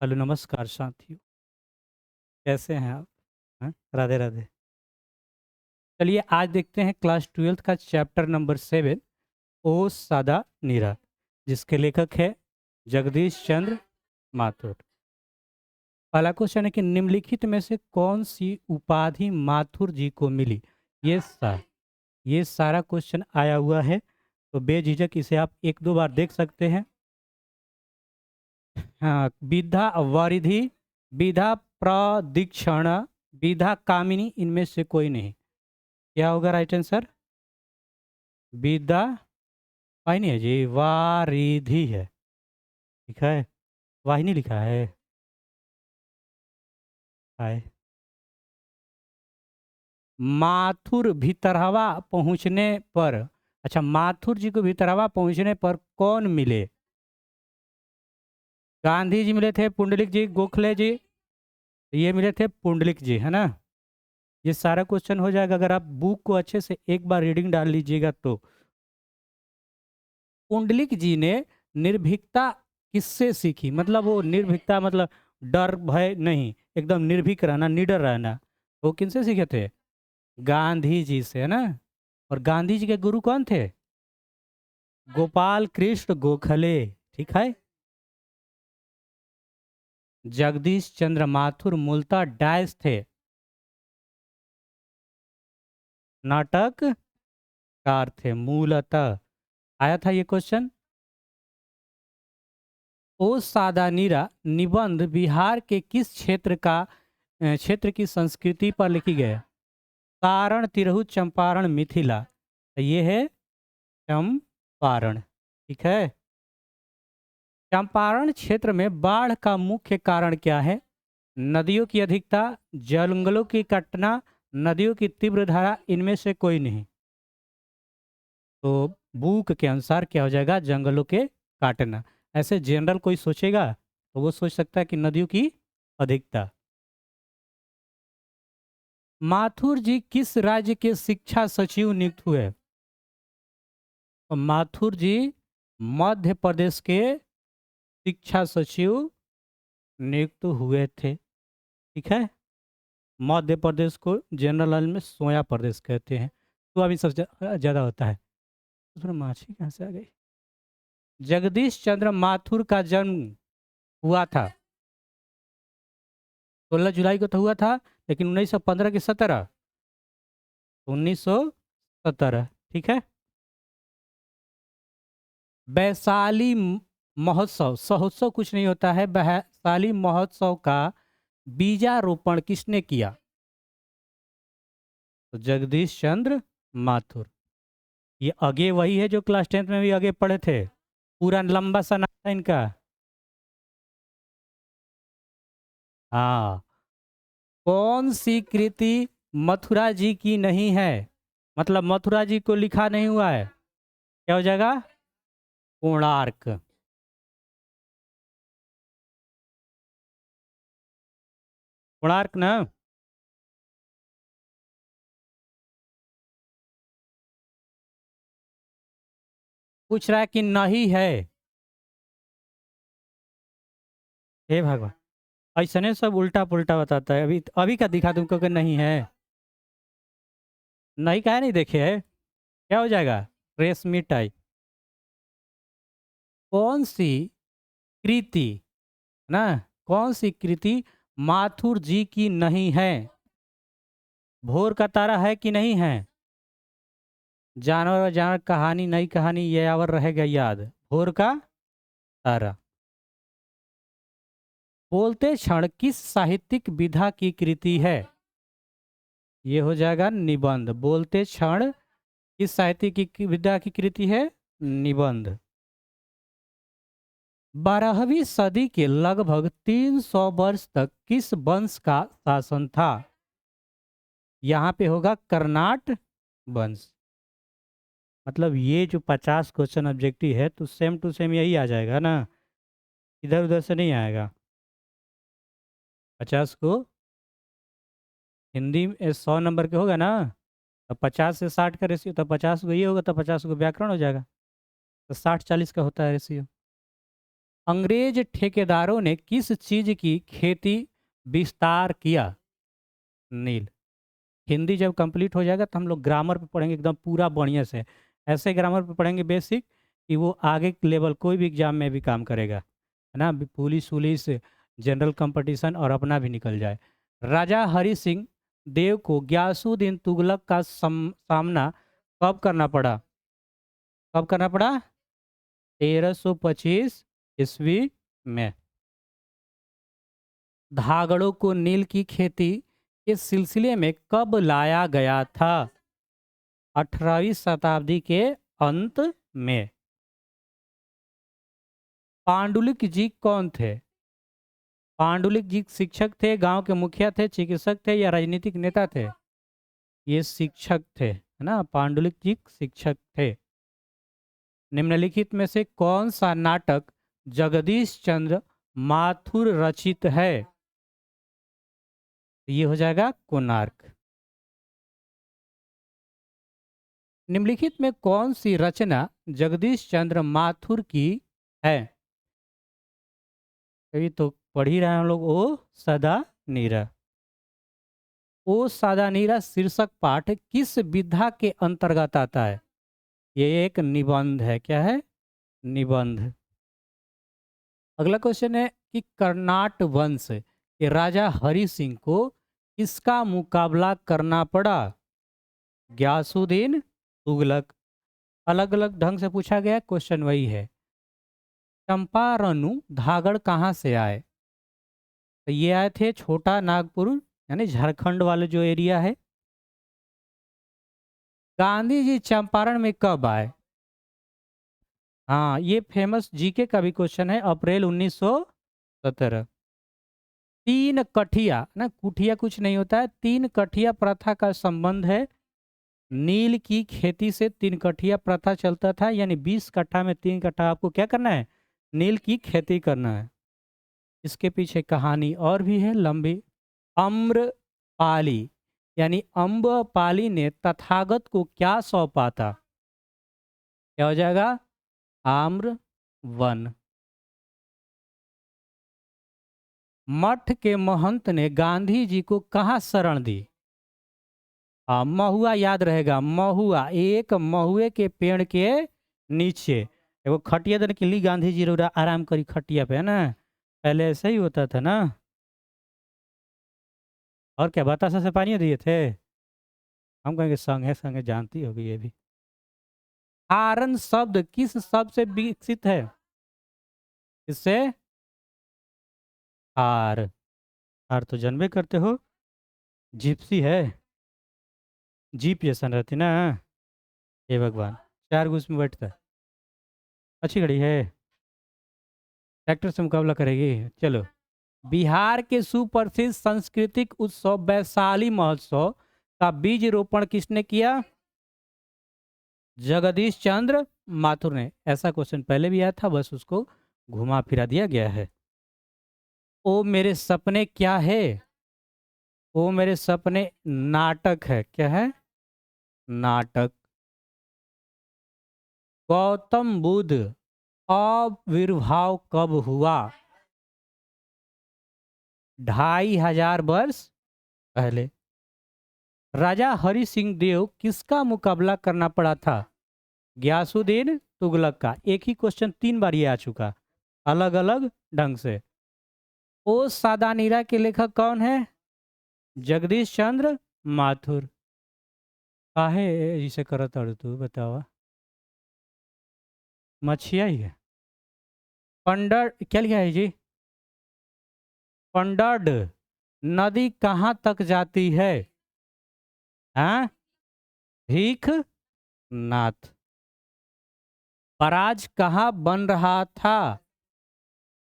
Hello नमस्कार साथियों। कैसे हैं आप? हाँ, राधे राधे। चलिए आज देखते हैं क्लास 12th का चैप्टर नंबर 7, ओ सादा नीरा, जिसके लेखक है जगदीश चंद्र माथुर। पहला क्वेश्चन है कि निम्नलिखित में से कौन सी उपाधि माथुर जी को मिली? ये सा ये सारा क्वेश्चन आया हुआ है, तो बेझिझक इसे आप एक दो बार देख सकते हैं। हाँ, विधा वारिधि, विधा प्रदीक्षण, विधा कामिनी, इनमें से कोई नहीं। क्या होगा राइट आंसर? विदा वाहिनी है जी, वारिधि है। लिखा है, वाहिनी लिखा है। हाय। माथुर भितरहवा पहुंचने पर, अच्छा, माथुर जी को भितरहवा पहुंचने पर कौन मिले? गांधी जी मिले थे, पुंडलिक जी, गोखले जी, ये मिले थे पुंडलिक जी, है ना। ये सारा क्वेश्चन हो जाएगा अगर आप बुक को अच्छे से एक बार रीडिंग डाल लीजिएगा तो। पुंडलिक जी ने निर्भीकता किससे सीखी? मतलब वो निर्भीकता मतलब डर भय नहीं, एकदम निर्भीक रहना, निडर रहना। वो किनसे सीखे थे? गांधी जी से, है ना। और गांधी जी के गुरु कौन थे? गोपाल कृष्ण गोखले। ठीक है। जगदीश चंद्र माथुर मूलतः डैश थे? नाटककार थे मूलतः। आया था ये क्वेश्चन। ओ सादा नीरा निबंध बिहार के किस क्षेत्र की संस्कृति पर लिखी गई? कारण, तिरहुत, चंपारण, मिथिला। तो ये है चंपारण। ठीक है। चंपारण क्षेत्र में बाढ़ का मुख्य कारण क्या है? नदियों की अधिकता, जंगलों की कटना, नदियों की तीव्र धारा, इनमें से कोई नहीं। तो बुक के अनुसार क्या हो जाएगा? जंगलों के काटना। ऐसे जनरल कोई सोचेगा तो वो सोच सकता है कि नदियों की अधिकता। माथुर जी किस राज्य के शिक्षा सचिव नियुक्त हुए? और माथुर जी मध्य प्रदेश के शिक्षा सचिव नियुक्त हुए थे। ठीक है। मध्य प्रदेश को जनरल नॉलेज में सोया प्रदेश कहते हैं। तो अभी सबसे ज़्यादा होता है। उसमें माछी कहाँ से आ गई? जगदीश चंद्र माथुर का जन्म हुआ था 16 जुलाई को तो हुआ था, लेकिन 1915 की 17, 1917। ठीक है। वैशाली महोत्सव, सहोत्सव कुछ नहीं होता है, वैशाली महोत्सव का बीजारोपण किसने किया? तो जगदीश चंद्र माथुर। ये आगे वही है जो क्लास 10th में भी आगे पढ़े थे। पूरा लंबा सा नाम था इनका। हाँ। कौन सी कृति मथुरा जी की नहीं है? मतलब मथुरा जी को लिखा नहीं हुआ है। क्या हो जाएगा? कोणार्क। कोणार्क ना। पूछ रहा है कि नहीं है। हे भगवान, ऐसा नहीं, सब उल्टा पुल्टा बताता है। अभी अभी का दिखा तुमको कि नहीं है। नहीं का है, नहीं देखे है। क्या हो जाएगा? रेशमी टाई। कौन सी कृति ना, कौन सी कृति माथुर जी की नहीं है? भोर का तारा है कि नहीं है? जानवर और जानवर कहानी, नई कहानी, ये यावर रहेगा याद। भोर का तारा। बोलते क्षण किस साहित्यिक विधा की कृति है? ये हो जाएगा निबंध। बोलते क्षण किस साहित्यिक की विधा की कृति है? निबंध। 12वीं सदी के लगभग 300 वर्ष तक किस वंश का शासन था? यहाँ पे होगा कर्नाट वंश। मतलब ये जो 50 क्वेश्चन ऑब्जेक्टिव है तो सेम टू सेम यही आ जाएगा ना, इधर उधर से नहीं आएगा। 50 को हिंदी में 100 नंबर के होगा ना, तो 50 से 60 का रेशियो, तो 50 को ये होगा तो 50 को व्याकरण हो जाएगा। तो 60-40 का होता है रेशियो। अंग्रेज ठेकेदारों ने किस चीज की खेती विस्तार किया? नील। हिंदी जब कंप्लीट हो जाएगा तो हम लोग ग्रामर पे पढ़ेंगे एकदम पूरा बढ़िया से। ऐसे ग्रामर पे पढ़ेंगे बेसिक कि वो आगे लेवल कोई भी एग्जाम में भी काम करेगा, है ना। पुलिस वुलिस, जनरल कंपटीशन और अपना भी निकल जाए। राजा हरि सिंह देव को गयासुद्दीन तुगलक का सामना कब करना पड़ा? कब करना पड़ा? 1325 ईस्वी में। धागड़ों को नील की खेती के सिलसिले में कब लाया गया था? 18वीं शताब्दी के अंत में। पांडुलिक जी कौन थे? पांडुलिक जी शिक्षक थे, गांव के मुखिया थे, चिकित्सक थे या राजनीतिक नेता थे? ये शिक्षक थे, है ना। पांडुलिक जी शिक्षक थे। निम्नलिखित में से कौन सा नाटक जगदीश चंद्र माथुर रचित है? ये हो जाएगा कोणार्क। निम्नलिखित में कौन सी रचना जगदीश चंद्र माथुर की है? अभी तो पढ़ ही रहे हैं हम लोग। ओ सदा नीरा। ओ सदा नीरा शीर्षक पाठ किस विधा के अंतर्गत आता है? ये एक निबंध है। क्या है? निबंध। अगला क्वेश्चन है कि कर्नाट वंश के राजा हरि सिंह को किसका मुकाबला करना पड़ा? ग्यासुद्दीन तुगलक। अलग अलग ढंग से पूछा गया, क्वेश्चन वही है। चंपारनु धागड़ कहाँ से आए? तो ये आए थे छोटा नागपुर, यानी झारखंड वाले जो एरिया है। गांधी जी चंपारण में कब आए? हाँ, ये फेमस जीके का भी क्वेश्चन है। अप्रैल 1917। तीन कठिया ना, कुठिया कुछ नहीं होता है, तीन कठिया प्रथा का संबंध है नील की खेती से। तीन कठिया प्रथा चलता था, यानी 20 कट्ठा में 3 कट्ठा आपको क्या करना है? नील की खेती करना है। इसके पीछे कहानी और भी है लंबी। आम्रपाली यानी अम्बपाली ने तथागत को क्या सौंपा था? क्या हो जाएगा? आम्र वन। मठ के महंत ने गांधी जी को कहाँ शरण दी? महुआ याद रहेगा। महुआ, एक महुए के पेड़ के नीचे एगो खटिया दन के ली गांधी जी रो आराम करी खटिया पे, है ना। पहले ऐसे ही होता था ना। और क्या बतासा से पानी दिए थे? हम कहेंगे संगे संगे जानती होगी ये भी। हारन शब्द किस शब्द से विकसित है? इससे हार। हार तो जानबे करते हो, जिप्सी है। जीप जैसा रहती ना। हे भगवान, 4 घुस में बैठता है। अच्छी घड़ी है, ट्रैक्टर से मुकाबला करेगी। चलो। बिहार के सुप्रसिद्ध सांस्कृतिक उत्सव वैशाली महोत्सव का बीज रोपण किसने किया? जगदीश चंद्र माथुर ने। ऐसा क्वेश्चन पहले भी आया था, बस उसको घुमा फिरा दिया गया है। ओ मेरे सपने क्या है? ओ मेरे सपने नाटक है। क्या है? नाटक। गौतम बुद्ध आविर्भाव कब हुआ? 2500 वर्ष पहले। राजा हरि सिंह देव किसका मुकाबला करना पड़ा था? ग्यासुद्दीन तुगलक का। एक ही क्वेश्चन 3 बार ये आ चुका, अलग अलग ढंग से। ओ सादानीरा के लेखक कौन है? जगदीश चंद्र माथुर। काहे इसे करत अड़ तू बतावा? मछिया ही है। पंडर क्या लिखा है जी? पंडर्ड नदी कहाँ तक जाती है? हाँ, भीख नाथ। पराज कहाँ बन रहा था?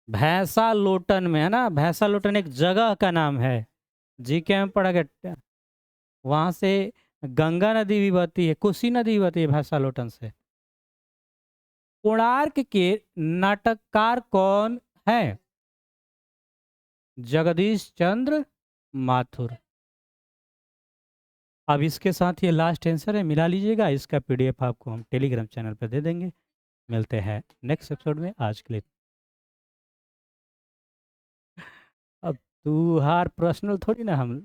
भैंसा लोटन में, है ना। भैंसा लोटन एक जगह का नाम है, जीके में पढ़ा गया। वहां से गंगा नदी भी बहती है, कोसी नदी भी बहती है भैंसा लोटन से। कोणार्क के नाटककार कौन है? जगदीश चंद्र माथुर। अब इसके साथ ये लास्ट आंसर है, मिला लीजिएगा। इसका पीडीएफ आपको हम टेलीग्राम चैनल पर दे देंगे। मिलते हैं नेक्स्ट एपिसोड में। आज के लिए तू हार पर्सनल थोड़ी ना हम